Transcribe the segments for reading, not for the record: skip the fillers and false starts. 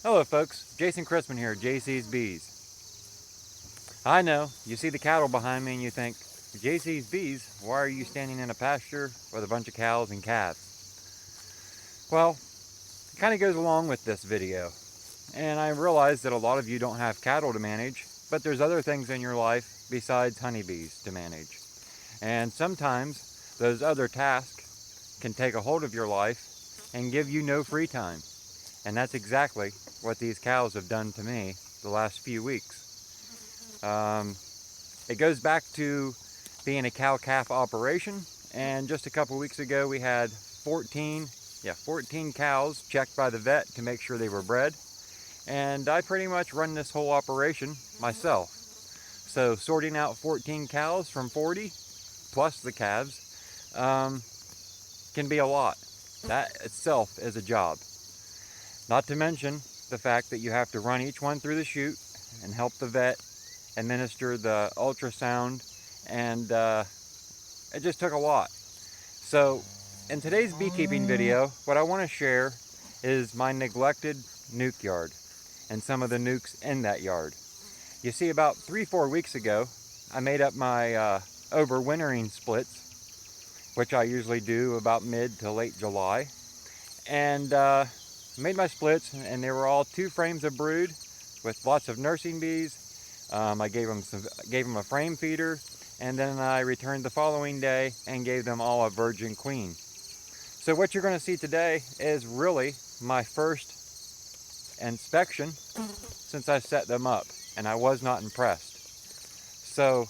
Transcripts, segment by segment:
Hello folks, Jason Chrisman here, JC's Bees. I know, you see the cattle behind me and you think, JC's Bees, why are you standing in a pasture with a bunch of cows and calves? Well, it kind of goes along with this video. And I realize that a lot of you don't have cattle to manage, but there's other things in your life besides honeybees to manage. And sometimes those other tasks can take a hold of your life and give you no free time. And that's exactly what these cows have done to me the last few weeks. It goes back to being a cow-calf operation, and just a couple weeks ago we had 14 cows checked by the vet to make sure they were bred, and I pretty much run this whole operation myself. So sorting out 14 cows from 40 plus the calves can be a lot. That itself is a job. Not to mention the fact that you have to run each one through the chute and help the vet administer the ultrasound, and it just took a lot. So in today's beekeeping video, what I want to share is my neglected nuc yard and some of the nucs in that yard. You see, about 3-4 weeks ago, I made up my overwintering splits, which I usually do about mid to late July, and made my splits, and they were all 2 frames of brood with lots of nursing bees. I gave them a frame feeder, and then I returned the following day and gave them all a virgin queen. So what you're going to see today is really my first inspection since I set them up, and I was not impressed. So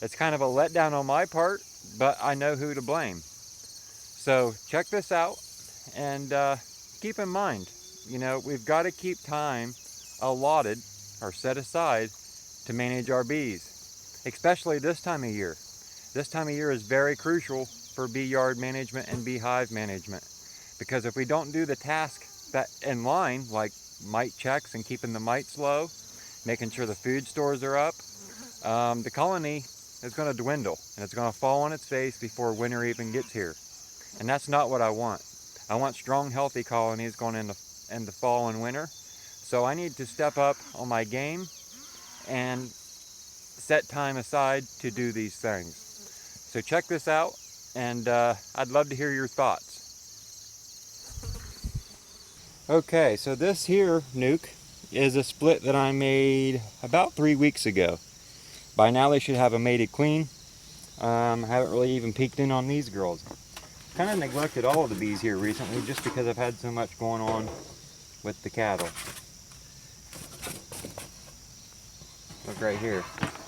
it's kind of a letdown on my part, but I know who to blame. So check this out, and keep in mind, you know, we've got to keep time allotted or set aside to manage our bees, especially this time of year. This time of year is very crucial for bee yard management and beehive management, because if we don't do the task that in line, like mite checks and keeping the mites low, making sure the food stores are up, the colony is going to dwindle and it's going to fall on its face before winter even gets here. And that's not what I want. I want strong, healthy colonies going into fall and winter. So I need to step up on my game and set time aside to do these things. So check this out, and I'd love to hear your thoughts. Okay, so this here nuc is a split that I made about 3 weeks ago. By now they should have a mated queen. I haven't really even peeked in on these girls. Kind of neglected all of the bees here recently just because I've had so much going on with the cattle. Look right here,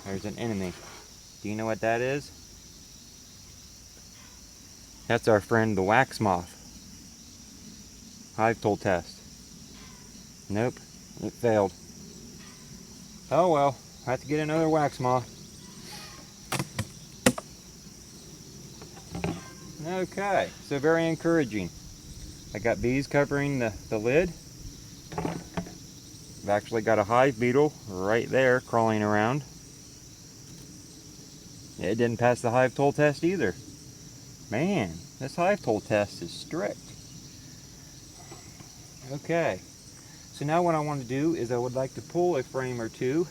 there's an enemy. Do you know what that is? That's our friend the wax moth. Hive tool test. Nope, it failed. Oh well, I have to get another wax moth. Okay, so very encouraging. I got bees covering the lid. I've actually got a hive beetle right there crawling around. It didn't pass the hive toll test either. Man, this hive toll test is strict. Okay, so now what I want to do is I would like to pull a frame or two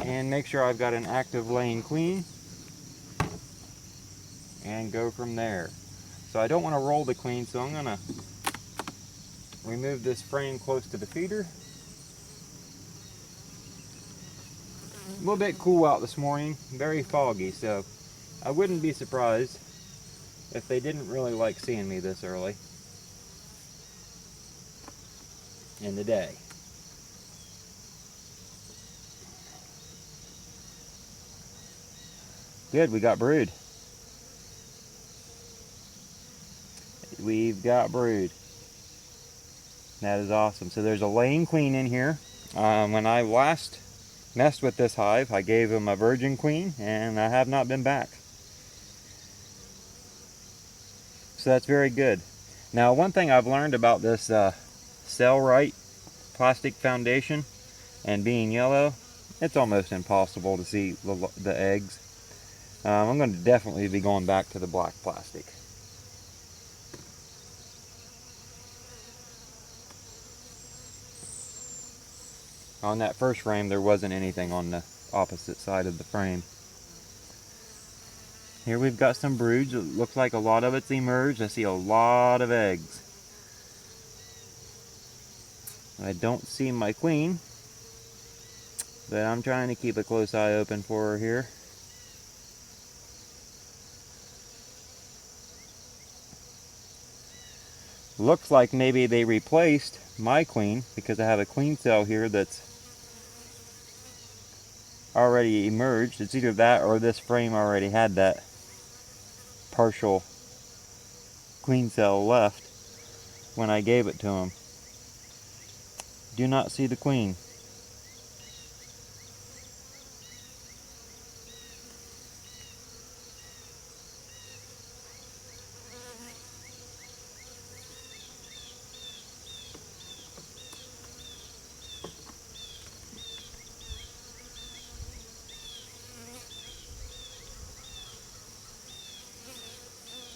and make sure I've got an active laying queen, and go from there. So I don't want to roll the queen, so I'm going to remove this frame close to the feeder. A little bit cool out this morning, very foggy, so I wouldn't be surprised if they didn't really like seeing me this early in the day. Good, we got brood. We've got brood. That is awesome. So there's a laying queen in here. When I last messed with this hive, I gave him a virgin queen, and I have not been back. So that's very good. Now, one thing I've learned about this Cell-Rite plastic foundation and being yellow, it's almost impossible to see the eggs. I'm going to definitely be going back to the black plastic. On that first frame, there wasn't anything on the opposite side of the frame. Here we've got some broods. It looks like a lot of it's emerged. I see a lot of eggs. I don't see my queen, but I'm trying to keep a close eye open for her here. Looks like maybe they replaced my queen because I have a queen cell here that's already emerged. It's either that or this frame already had that partial queen cell left when I gave it to him. Do not see the queen.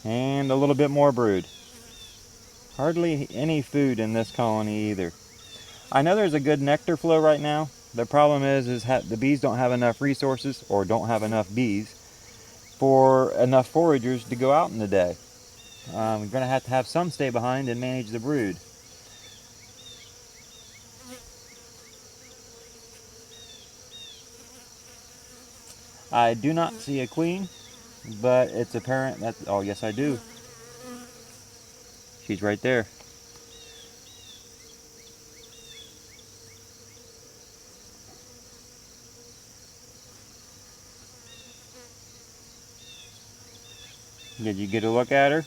And a little bit more brood. Hardly any food in this colony either. I know there's a good nectar flow right now. The problem is the bees don't have enough resources or don't have enough bees for enough foragers to go out in the day. We're going to have some stay behind and manage the brood. I do not see a queen, but it's apparent that, oh yes I do. She's right there. Did you get a look at her?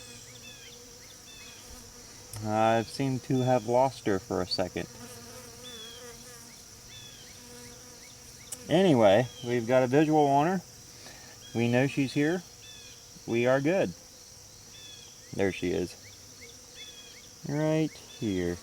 I seem to have lost her for a second. Anyway, we've got a visual on her. We know she's here. We are good. There she is. Right here.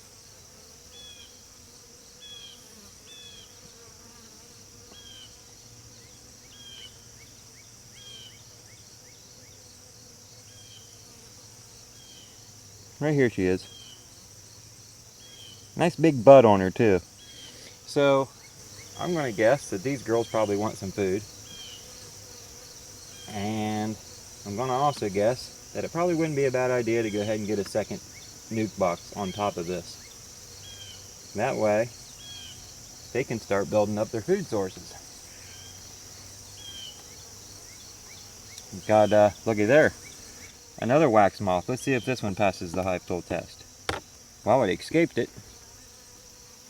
Right here she is. Nice big bud on her too. So I'm going to guess that these girls probably want some food. And I'm going to also guess that it probably wouldn't be a bad idea to go ahead and get a second nuke box on top of this. That way they can start building up their food sources. We've got, looky there, another wax moth. Let's see if this one passes the hive tool test. Well, it escaped it.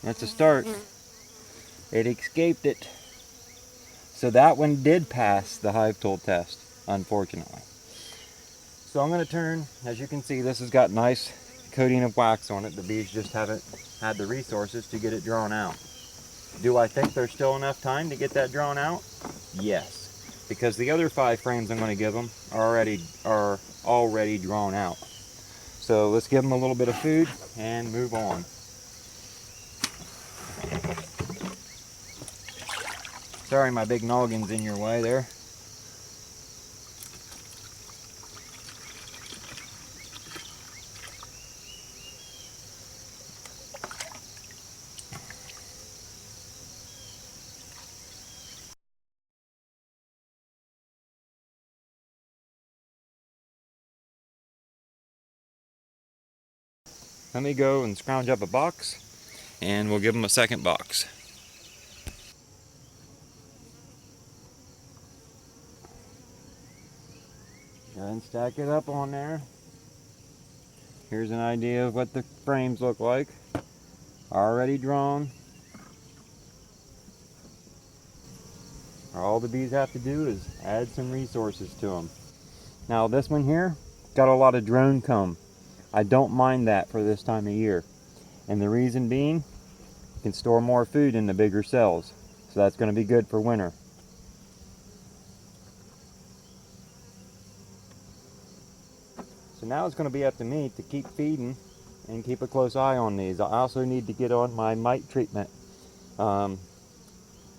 That's a start. It escaped it. So that one did pass the hive tool test, unfortunately. So I'm going to turn, as you can see, this has got nice coating of wax on it. The bees just haven't had the resources to get it drawn out. Do I think there's still enough time to get that drawn out? Yes. Because the other 5 frames I'm going to give them are already drawn out. So let's give them a little bit of food and move on. Sorry my big noggin's in your way there. Let me go and scrounge up a box and we'll give them a second box. Go ahead and stack it up on there. Here's an idea of what the frames look like. Already drawn. All the bees have to do is add some resources to them. Now this one here got a lot of drone comb. I don't mind that for this time of year. And the reason being, you can store more food in the bigger cells. So that's going to be good for winter. So now it's going to be up to me to keep feeding and keep a close eye on these. I also need to get on my mite treatment.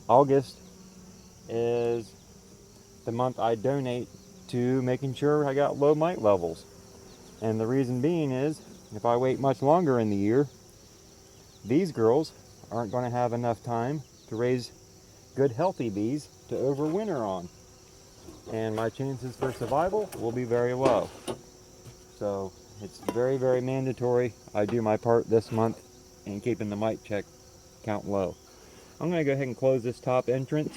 August is the month I donate to making sure I got low mite levels. And the reason being is, if I wait much longer in the year, these girls aren't going to have enough time to raise good healthy bees to overwinter on. And my chances for survival will be very low. So it's very, very mandatory I do my part this month in keeping the mite check count low. I'm going to go ahead and close this top entrance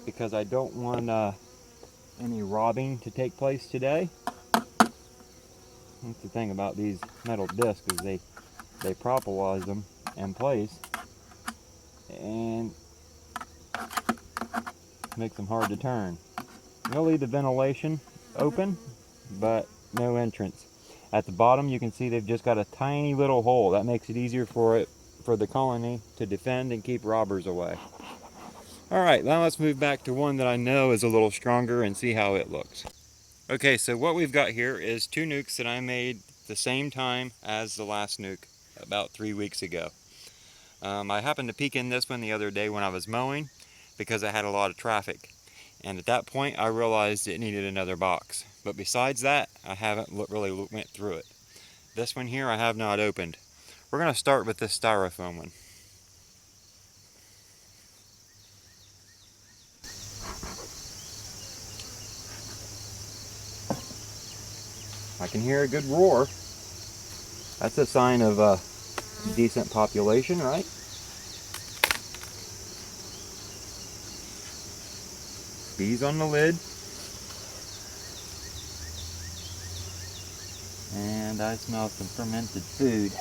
because I don't want any robbing to take place today. That's the thing about these metal discs, is they propolize them in place and makes them hard to turn. You'll leave the ventilation open, but no entrance. At the bottom you can see they've just got a tiny little hole. That makes it easier for the colony to defend and keep robbers away. Alright, now let's move back to one that I know is a little stronger and see how it looks. Okay, so what we've got here is 2 nucs that I made the same time as the last nuc about 3 weeks ago. I happened to peek in this one the other day when I was mowing because I had a lot of traffic. And at that point I realized it needed another box. But besides that, I haven't really went through it. This one here I have not opened. We're going to start with this styrofoam one. I can hear a good roar. That's a sign of a decent population, right? Bees on the lid. And I smell some fermented food.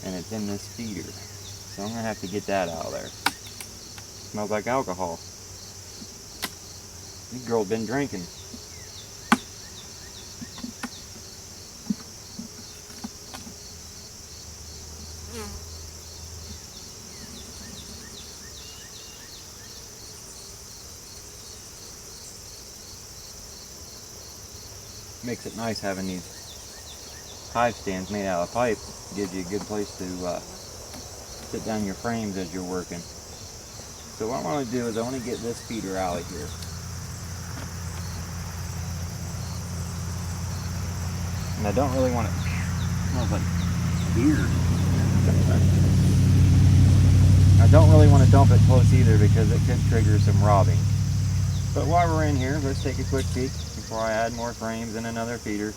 And it's in this feeder. So I'm going to have to get that out of there. Smells like alcohol. This girl's been drinking. Makes it nice having these hive stands made out of pipe. Gives you a good place to sit down your frames as you're working. So what I want to do is I want to get this feeder out of here. And I don't really want it, smells like beer. I don't really want to dump it close either because it could trigger some robbing. But while we're in here, let's take a quick peek before I add more frames and another feeder.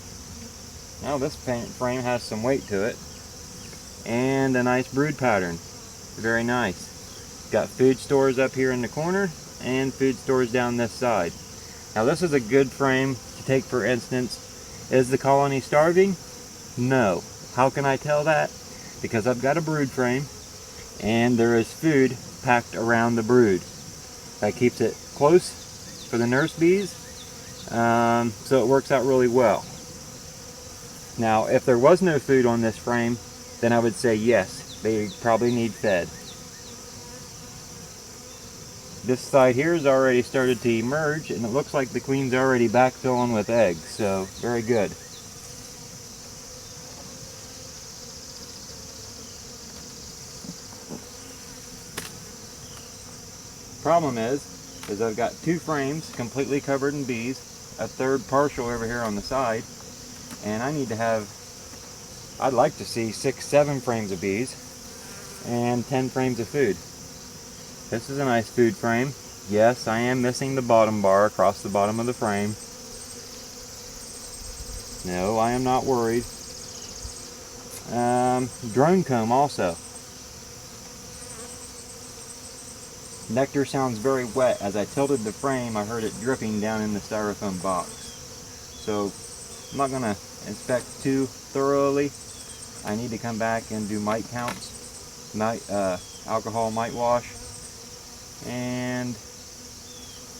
Now this frame has some weight to it and a nice brood pattern. Very nice. Got food stores up here in the corner and food stores down this side. Now this is a good frame to take, for instance, is the colony starving? No. How can I tell that? Because I've got a brood frame and there is food packed around the brood. That keeps it close for the nurse bees, so it works out really well. Now if there was no food on this frame, then I would say yes, they probably need fed. This side here has already started to emerge and it looks like the queen's already back filling with eggs, so very good. Problem is I've got 2 frames completely covered in bees, a third partial over here on the side, and I need to have, I'd like to see 6-7 frames of bees and 10 frames of food. This is a nice food frame. Yes, I am missing the bottom bar across the bottom of the frame. No, I am not worried. Drone comb also. Nectar sounds very wet. As I tilted the frame, I heard it dripping down in the styrofoam box. So I'm not going to inspect too thoroughly. I need to come back and do mite counts, alcohol mite wash, and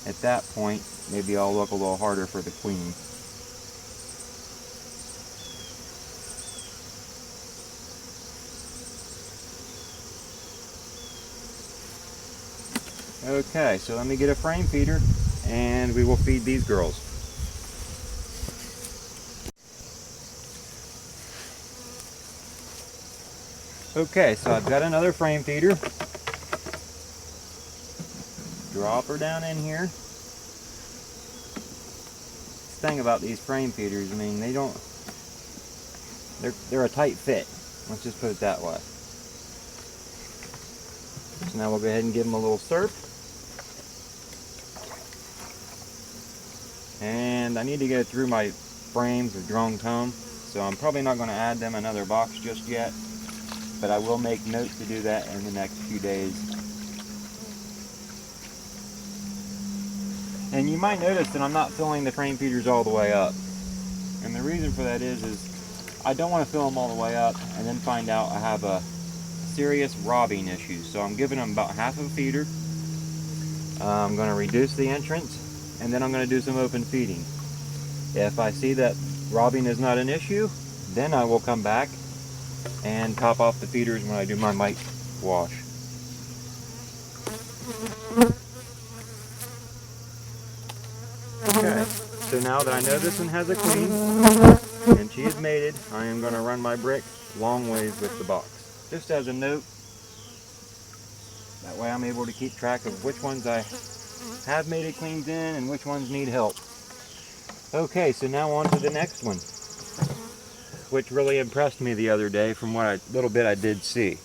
at that point maybe I'll look a little harder for the queen. Okay, so let me get a frame feeder and we will feed these girls. Okay, so I've got another frame feeder. Drop her down in here. This thing about these frame feeders, I mean, they're a tight fit. Let's just put it that way. Now we'll go ahead and give them a little slurp. And I need to go through my frames of drone comb, so I'm probably not going to add them another box just yet, but I will make note to do that in the next few days. And you might notice that I'm not filling the frame feeders all the way up. And the reason for that is I don't want to fill them all the way up and then find out I have a serious robbing issue. So I'm giving them about half of a feeder. I'm going to reduce the entrance, and then I'm going to do some open feeding. If I see that robbing is not an issue, then I will come back and top off the feeders when I do my mite wash. Okay, so now that I know this one has a queen and she is mated, I am going to run my brick long ways with the box. Just as a note, that way I'm able to keep track of which ones I have mated queens in and which ones need help. Okay, so now on to the next one, which really impressed me the other day from what little bit I did see.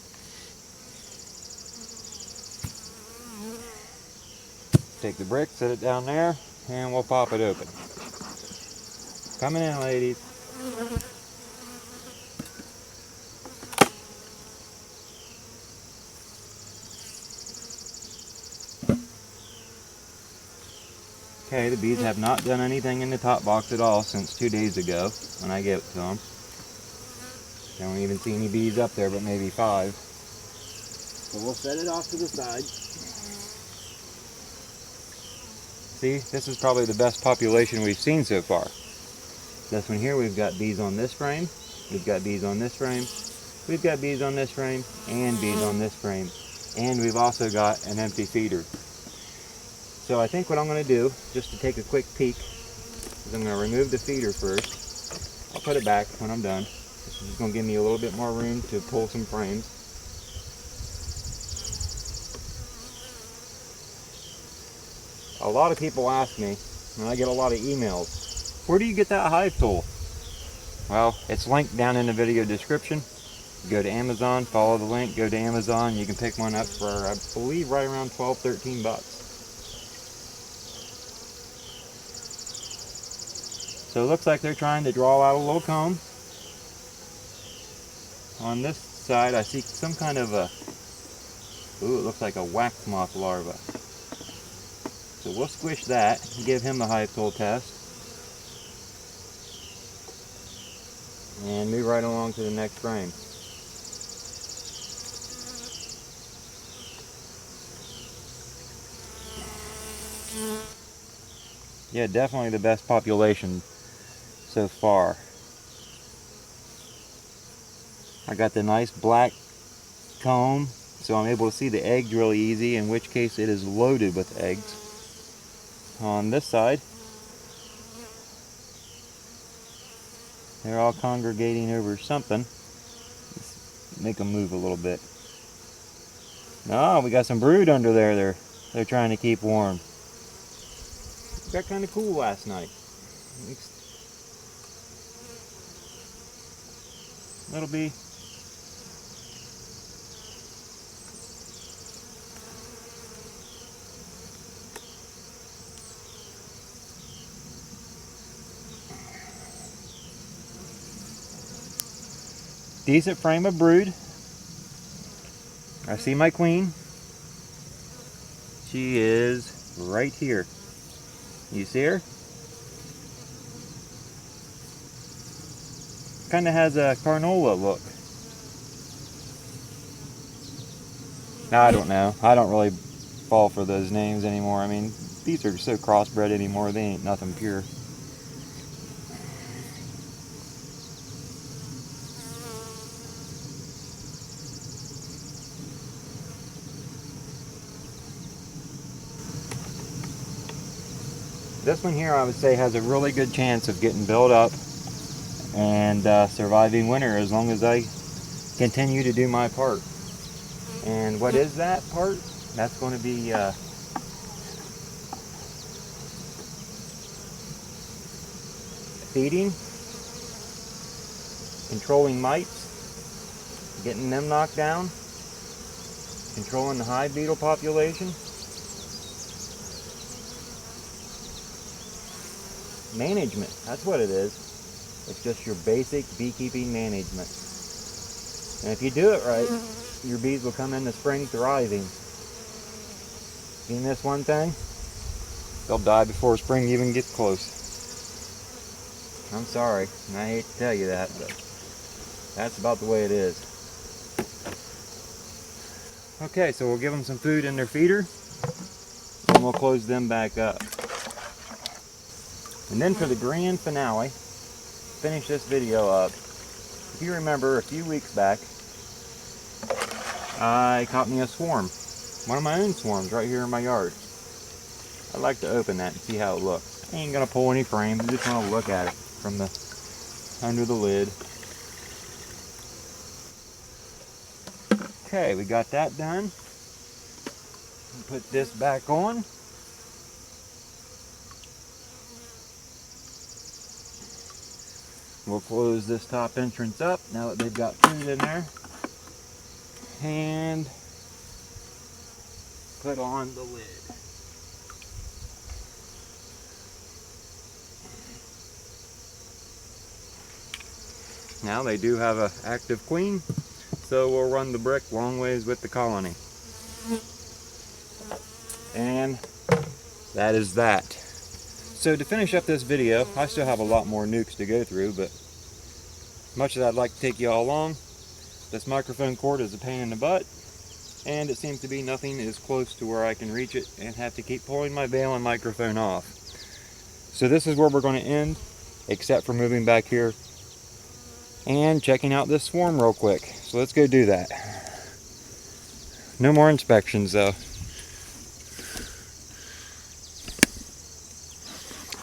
Take the brick, set it down there, and we'll pop it open. Coming in, ladies. Okay, the bees have not done anything in the top box at all since 2 days ago when I gave it to them. Don't even see any bees up there, but maybe 5. So we'll set it off to the side. See, this is probably the best population we've seen so far. This one here, we've got bees on this frame, we've got bees on this frame, we've got bees on this frame, and bees on this frame. And we've also got an empty feeder. So I think what I'm going to do, just to take a quick peek, is I'm going to remove the feeder first. I'll put it back when I'm done. This is just going to give me a little bit more room to pull some frames. A lot of people ask me, and I get a lot of emails, where do you get that hive tool? Well, it's linked down in the video description. Go to Amazon, follow the link, go to Amazon. You can pick one up for, I believe, right around 12, 13 bucks. So it looks like they're trying to draw out a little comb. On this side I see some kind of a, ooh, it looks like a wax moth larva. So we'll squish that and give him the hive tool test. And move right along to the next frame. Yeah, definitely the best population so far. I got the nice black comb, so I'm able to see the eggs really easy, in which case it is loaded with eggs. On this side, they're all congregating over something. Let's make them move a little bit. Oh, we got some brood under there they're trying to keep warm. It got kind of cool last night. It'll be decent frame of brood. I see my queen. She is right here. You see her? Kind of has a carnola look. Now, I don't know. I don't really fall for those names anymore. I mean, these are so crossbred anymore. They ain't nothing pure. This one here, I would say, has a really good chance of getting built up and surviving winter as long as I continue to do my part. And what is that part? That's going to be feeding, controlling mites, getting them knocked down, controlling the hive beetle population. Management, that's what it is. It's just your basic beekeeping management. And if you do it right, your bees will come into spring thriving. Seen this one thing? They'll die before spring even gets close. I'm sorry, and I hate to tell you that, but that's about the way it is. Okay, so we'll give them some food in their feeder, and we'll close them back up. And then for the grand finale, finish this video up. If you remember, a few weeks back, I caught me a swarm. One of my own swarms right here in my yard. I'd like to open that and see how it looks. I ain't gonna pull any frames, I just want to look at it from the under the lid. Okay, we got that done. Put this back on. We'll close this top entrance up now that they've got food in there. And put on the lid. Now they do have an active queen, so we'll run the brick long ways with the colony. And that is that. So to finish up this video, I still have a lot more nucs to go through, but much as I'd like to take you all along, this microphone cord is a pain in the butt, and it seems to be nothing is close to where I can reach it and have to keep pulling my bail and microphone off. So this is where we're going to end, except for moving back here and checking out this swarm real quick. So let's go do that. No more inspections though.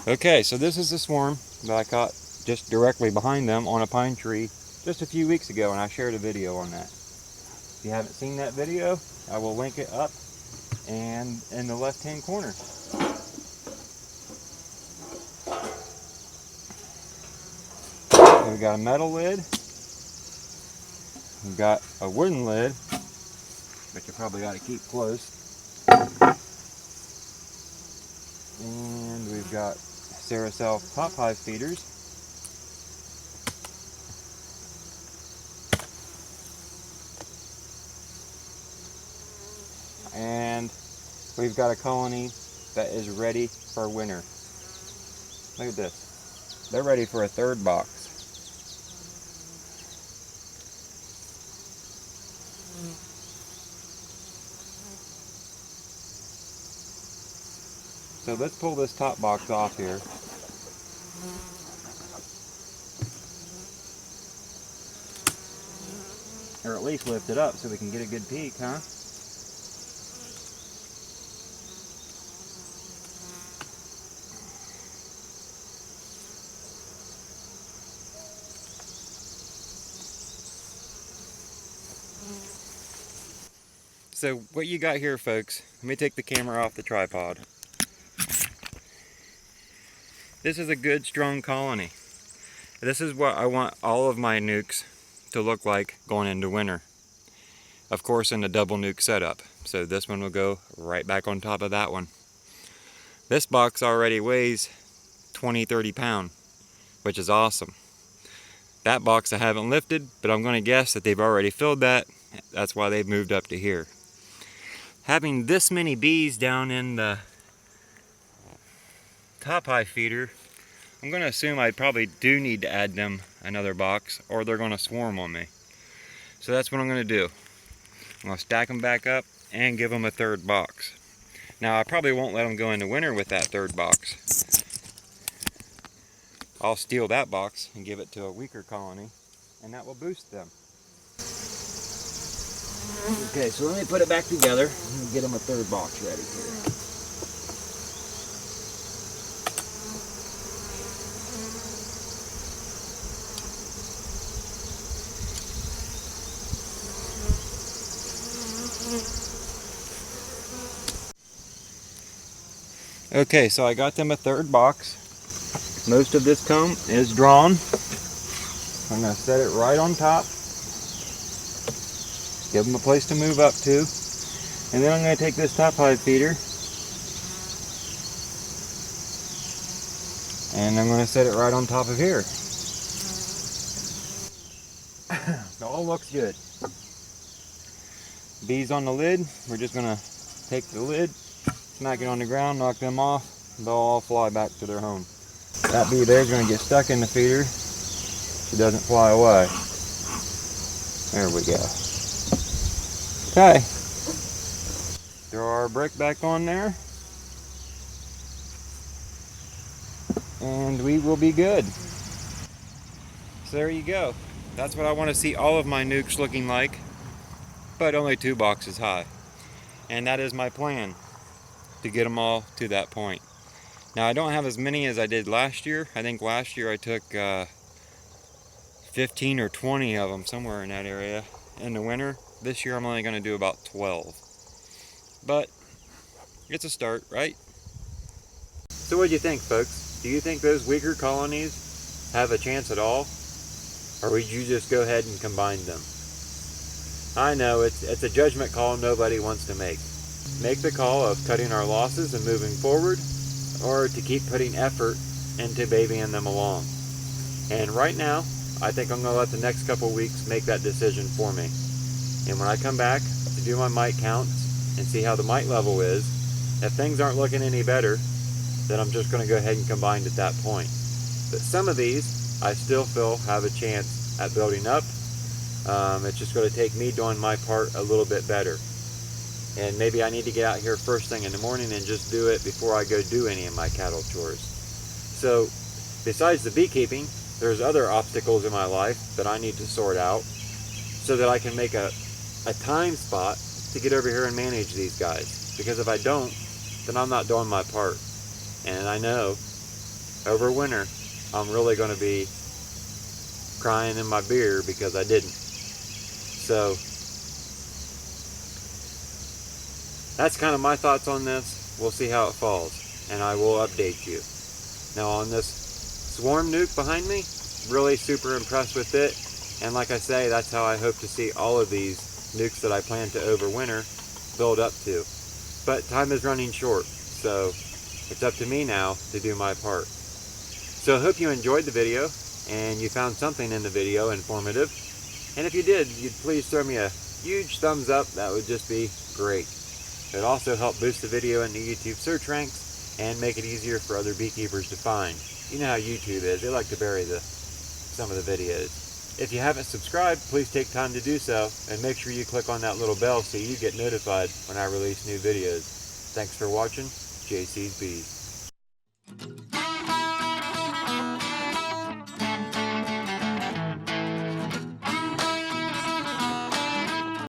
Okay, so this is the swarm that I caught just directly behind them on a pine tree just a few weeks ago, and I shared a video on that. If you haven't seen that video, I will link it up and in the left hand corner. So we got a metal lid, we've got a wooden lid, but you probably got to keep close, and we've got Sericel top hive feeders, and we've got a colony that is ready for winter. Look at this, they're ready for a third box. So let's pull this top box off here. Or at least lift it up so we can get a good peek, huh? So what you got here, folks, let me take the camera off the tripod. This is a good, strong colony. This is what I want all of my nucs to look like going into winter. Of course, in a double nuc setup. So this one will go right back on top of that one. This box already weighs 20-30 pounds, which is awesome. That box I haven't lifted, but I'm going to guess that they've already filled that. That's why they've moved up to here. Having this many bees down in the top hive feeder, I'm going to assume I probably do need to add them another box, or they're going to swarm on me. So that's what I'm going to do. I'm going to stack them back up and give them a third box. Now I probably won't let them go into winter with that third box. I'll steal that box and give it to a weaker colony, and that will boost them. Okay, so let me put it back together and get them a third box ready here. Okay, so I got them a third box. Most of this comb is drawn. I'm going to set it right on top. Give them a place to move up to. And then I'm going to take this top hive feeder and I'm going to set it right on top of here. It all looks good. Bees on the lid, we're just going to take the lid, smack it on the ground, knock them off, they'll all fly back to their home. That bee there's going to get stuck in the feeder. She doesn't fly away. There we go. Okay. Throw our brick back on there. And we will be good. So there you go. That's what I want to see all of my nucs looking like, but only 2 boxes high. And that is my plan, to get them all to that point. Now I don't have as many as I did last year. I think last year I took 15 or 20 of them, somewhere in that area, in the winter. This year I'm only going to do about 12. But it's a start, right? So what do you think, folks? Do you think those weaker colonies have a chance at all? Or would you just go ahead and combine them? I know it's a judgment call nobody wants to make. Make the call of cutting our losses and moving forward, or to keep putting effort into babying them along. And right now, I think I'm going to let the next couple weeks make that decision for me. And when I come back to do my mite counts and see how the mite level is, if things aren't looking any better, then I'm just going to go ahead and combine at that point. But some of these, I still feel have a chance at building up. It's just going to take me doing my part a little bit better. And maybe I need to get out here first thing in the morning and just do it before I go do any of my cattle chores. So, besides the beekeeping, there's other obstacles in my life that I need to sort out so that I can make a time spot to get over here and manage these guys. Because if I don't, then I'm not doing my part. And I know over winter I'm really going to be crying in my beer because I didn't. So that's kind of my thoughts on this. We'll see how it falls and I will update you. Now on this swarm nuke behind me, really super impressed with it. And like I say, that's how I hope to see all of these nucs that I plan to overwinter build up to. But time is running short, so it's up to me now to do my part. So I hope you enjoyed the video and you found something in the video informative. And if you did, you'd please throw me a huge thumbs up. That would just be great. It would also help boost the video in the YouTube search ranks and make it easier for other beekeepers to find. You know how YouTube is, they like to bury some of the videos. If you haven't subscribed, please take time to do so and make sure you click on that little bell so you get notified when I release new videos. Thanks for watching. JC's Bees.